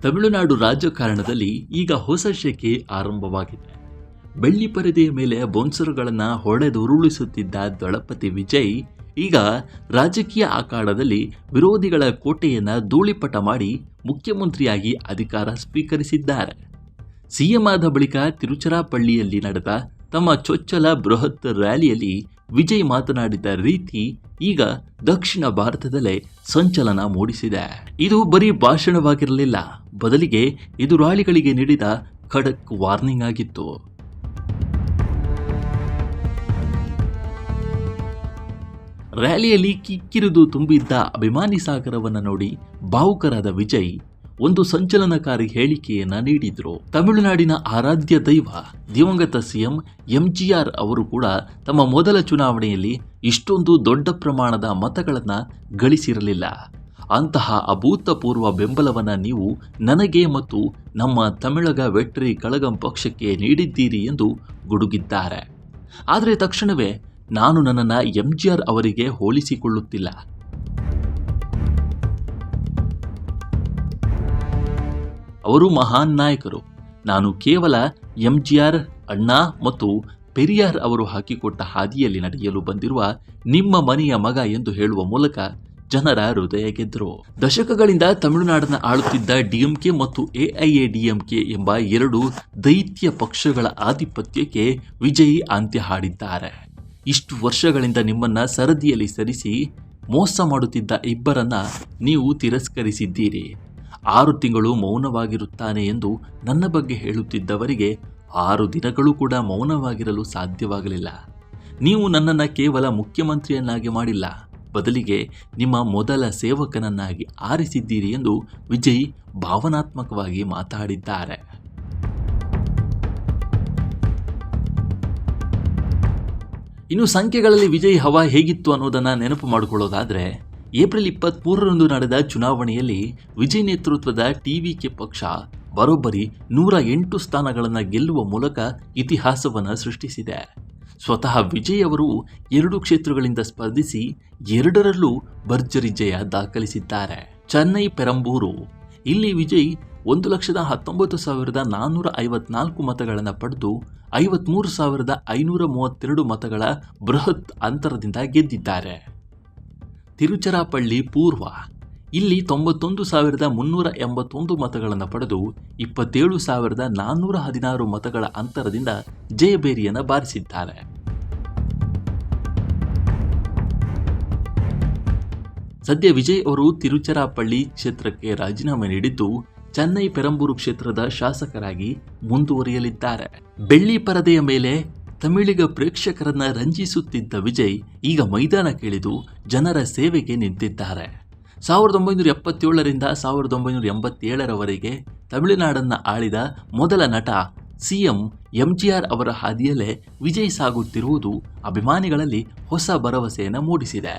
ತಮಿಳುನಾಡು ರಾಜಕಾರಣದಲ್ಲಿ ಈಗ ಹೊಸ ಶಕೆ ಆರಂಭವಾಗಿದೆ. ಬೆಳ್ಳಿ ಪರದೆಯ ಮೇಲೆ ಬೌನ್ಸರ್ಗಳನ್ನು ಹೊಡೆದುರುಳಿಸುತ್ತಿದ್ದ ದಳಪತಿ ವಿಜಯ್ ಈಗ ರಾಜಕೀಯ ಅಖಾಡದಲ್ಲಿ ವಿರೋಧಿಗಳ ಕೋಟೆಯನ್ನು ಧೂಳಿಪಟ ಮಾಡಿ ಮುಖ್ಯಮಂತ್ರಿಯಾಗಿ ಅಧಿಕಾರ ಸ್ವೀಕರಿಸಿದ್ದಾರೆ. ಸಿಎಂ ಆದ ಬಳಿಕ ತಿರುಚರಾಪಳ್ಳಿಯಲ್ಲಿ ನಡೆದ ತಮ್ಮ ಚೊಚ್ಚಲ ಬೃಹತ್ ರ್ಯಾಲಿಯಲ್ಲಿ ವಿಜಯ್ ಮಾತನಾಡಿದ ರೀತಿ ಈಗ ದಕ್ಷಿಣ ಭಾರತದಲ್ಲೇ ಸಂಚಲನ ಮೂಡಿಸಿದೆ. ಇದು ಬರೀ ಭಾಷಣವಾಗಿರಲಿಲ್ಲ, ಬದಲಿಗೆ ಎದುರಾಳಿಗಳಿಗೆ ನೀಡಿದ ಖಡಕ್ ವಾರ್ನಿಂಗ್ ಆಗಿತ್ತು. ರ್ಯಾಲಿಯಲ್ಲಿ ಕಿಕ್ಕಿರಿದು ತುಂಬಿದ್ದ ಅಭಿಮಾನಿ ಸಾಗರವನ್ನು ನೋಡಿ ಭಾವುಕರಾದ ವಿಜಯ್ ಒಂದು ಸಂಚಲನಕಾರಿ ಹೇಳಿಕೆಯನ್ನ ನೀಡಿದ್ರು. ತಮಿಳುನಾಡಿನ ಆರಾಧ್ಯ ದೈವ ದಿವಂಗತ ಸಿಎಂ ಎಂಜಿಆರ್ ಅವರು ಕೂಡ ತಮ್ಮ ಮೊದಲ ಚುನಾವಣೆಯಲ್ಲಿ ಇಷ್ಟೊಂದು ದೊಡ್ಡ ಪ್ರಮಾಣದ ಮತಗಳನ್ನು ಗಳಿಸಿರಲಿಲ್ಲ. ಅಂತಹ ಅಭೂತಪೂರ್ವ ಬೆಂಬಲವನ್ನು ನೀವು ನನಗೆ ಮತ್ತು ನಮ್ಮ ತಮಿಳಗ ವೆಟ್ರಿ ಕಳಗಂ ಪಕ್ಷಕ್ಕೆ ನೀಡಿದ್ದೀರಿ ಎಂದು ಗುಡುಗಿದ್ದಾರೆ. ಆದರೆ ತಕ್ಷಣವೇ ನಾನು ನನ್ನನ್ನು ಎಂಜಿಆರ್ ಅವರಿಗೆ ಹೋಲಿಸಿಕೊಳ್ಳುತ್ತಿಲ್ಲ. ಅವರು ಮಹಾನ್ ನಾಯಕರು. ನಾನು ಕೇವಲ ಎಂಜಿಆರ್, ಅಣ್ಣಾ ಮತ್ತು ಪೆರಿಯಾರ್ ಅವರು ಹಾಕಿಕೊಟ್ಟ ಹಾದಿಯಲ್ಲಿ ನಡೆಯಲು ಬಂದಿರುವ ನಿಮ್ಮ ಮನೆಯ ಮಗ ಎಂದು ಹೇಳುವ ಮೂಲಕ ಜನರ ಹೃದಯ ಗೆದ್ದರು. ದಶಕಗಳಿಂದ ತಮಿಳುನಾಡನ್ನು ಆಳುತ್ತಿದ್ದ ಡಿಎಂಕೆ ಮತ್ತು ಎಐಎಡಿಎಂಕೆ ಎಂಬ ಎರಡು ದೈತ್ಯ ಪಕ್ಷಗಳ ಆಧಿಪತ್ಯಕ್ಕೆ ವಿಜಯ್ ಅಂತ್ಯ ಹಾಡಿದ್ದಾರೆ. ಇಷ್ಟು ವರ್ಷಗಳಿಂದ ನಿಮ್ಮನ್ನ ಸರದಿಯಲ್ಲಿ ಸರಿಸಿ ಮೋಸ ಮಾಡುತ್ತಿದ್ದ ಇಬ್ಬರನ್ನ ನೀವು ತಿರಸ್ಕರಿಸಿದ್ದೀರಿ. 6 ತಿಂಗಳು ಮೌನವಾಗಿರುತ್ತಾನೆ ಎಂದು ನನ್ನ ಬಗ್ಗೆ ಹೇಳುತ್ತಿದ್ದವರಿಗೆ 6 ದಿನಗಳು ಕೂಡ ಮೌನವಾಗಿರಲು ಸಾಧ್ಯವಾಗಲಿಲ್ಲ. ನೀವು ನನ್ನನ್ನು ಕೇವಲ ಮುಖ್ಯಮಂತ್ರಿಯನ್ನಾಗಿ ಮಾಡಿಲ್ಲ, ಬದಲಿಗೆ ನಿಮ್ಮ ಮೊದಲ ಸೇವಕನನ್ನಾಗಿ ಆರಿಸಿದ್ದೀರಿ ಎಂದು ವಿಜಯ್ ಭಾವನಾತ್ಮಕವಾಗಿ ಮಾತಾಡಿದ್ದಾರೆ. ಇನ್ನು ಸಂಖ್ಯೆಗಳಲ್ಲಿ ವಿಜಯ್ ಹವಾ ಹೇಗಿತ್ತು ಅನ್ನೋದನ್ನು ನೆನಪು ಮಾಡಿಕೊಳ್ಳೋದಾದರೆ, ಏಪ್ರಿಲ್ 23ರಂದು ನಡೆದ ಚುನಾವಣೆಯಲ್ಲಿ ವಿಜಯ್ ನೇತೃತ್ವದ ಟಿವಿಕೆ ಪಕ್ಷ ಬರೋಬ್ಬರಿ 108 ಸ್ಥಾನಗಳನ್ನು ಗೆಲ್ಲುವ ಮೂಲಕ ಇತಿಹಾಸವನ್ನು ಸೃಷ್ಟಿಸಿದೆ. ಸ್ವತಃ ವಿಜಯ್ ಅವರು 2 ಕ್ಷೇತ್ರಗಳಿಂದ ಸ್ಪರ್ಧಿಸಿ 2ರಲ್ಲೂ ಭರ್ಜರಿ ಜಯ ದಾಖಲಿಸಿದ್ದಾರೆ. ಚೆನ್ನೈ ಪೆರಂಬೂರು, ಇಲ್ಲಿ ವಿಜಯ್ 1,19,454 ಮತಗಳನ್ನು ಪಡೆದು 53,532 ಮತಗಳ ಬೃಹತ್ ಅಂತರದಿಂದ ಗೆದ್ದಿದ್ದಾರೆ. ತಿರುಚರಾಪಳ್ಳಿ ಪೂರ್ವ, ಇಲ್ಲಿ 91,381 ಮತಗಳನ್ನು ಪಡೆದು 27,416 ಮತಗಳ ಅಂತರದಿಂದ ಜಯಬೇರಿಯನ್ನು ಬಾರಿಸಿದ್ದಾರೆ. ಸದ್ಯ ವಿಜಯ್ ಅವರು ತಿರುಚರಾಪಳ್ಳಿ ಕ್ಷೇತ್ರಕ್ಕೆ ರಾಜೀನಾಮೆ ನೀಡಿದ್ದು ಚೆನ್ನೈ ಪೆರಂಬೂರು ಕ್ಷೇತ್ರದ ಶಾಸಕರಾಗಿ ಮುಂದುವರಿಯಲಿದ್ದಾರೆ. ಬೆಳ್ಳಿ ಪರದೆಯ ಮೇಲೆ ತಮಿಳಿಗ ಪ್ರೇಕ್ಷಕರನ್ನ ರಂಜಿಸುತ್ತಿದ್ದ ವಿಜಯ್ ಈಗ ಮೈದಾನಕ್ಕಿಳಿದು ಜನರ ಸೇವೆಗೆ ನಿಂತಿದ್ದಾರೆ. 1977ರಿಂದ 1987ರವರೆಗೆ ತಮಿಳುನಾಡನ್ನು ಆಳಿದ ಮೊದಲ ನಟ ಸಿಎಂ ಎಂಜಿಆರ್ ಅವರ ಹಾದಿಯಲ್ಲೇ ವಿಜಯ್ ಸಾಗುತ್ತಿರುವುದು ಅಭಿಮಾನಿಗಳಲ್ಲಿ ಹೊಸ ಭರವಸೆಯನ್ನು ಮೂಡಿಸಿದೆ.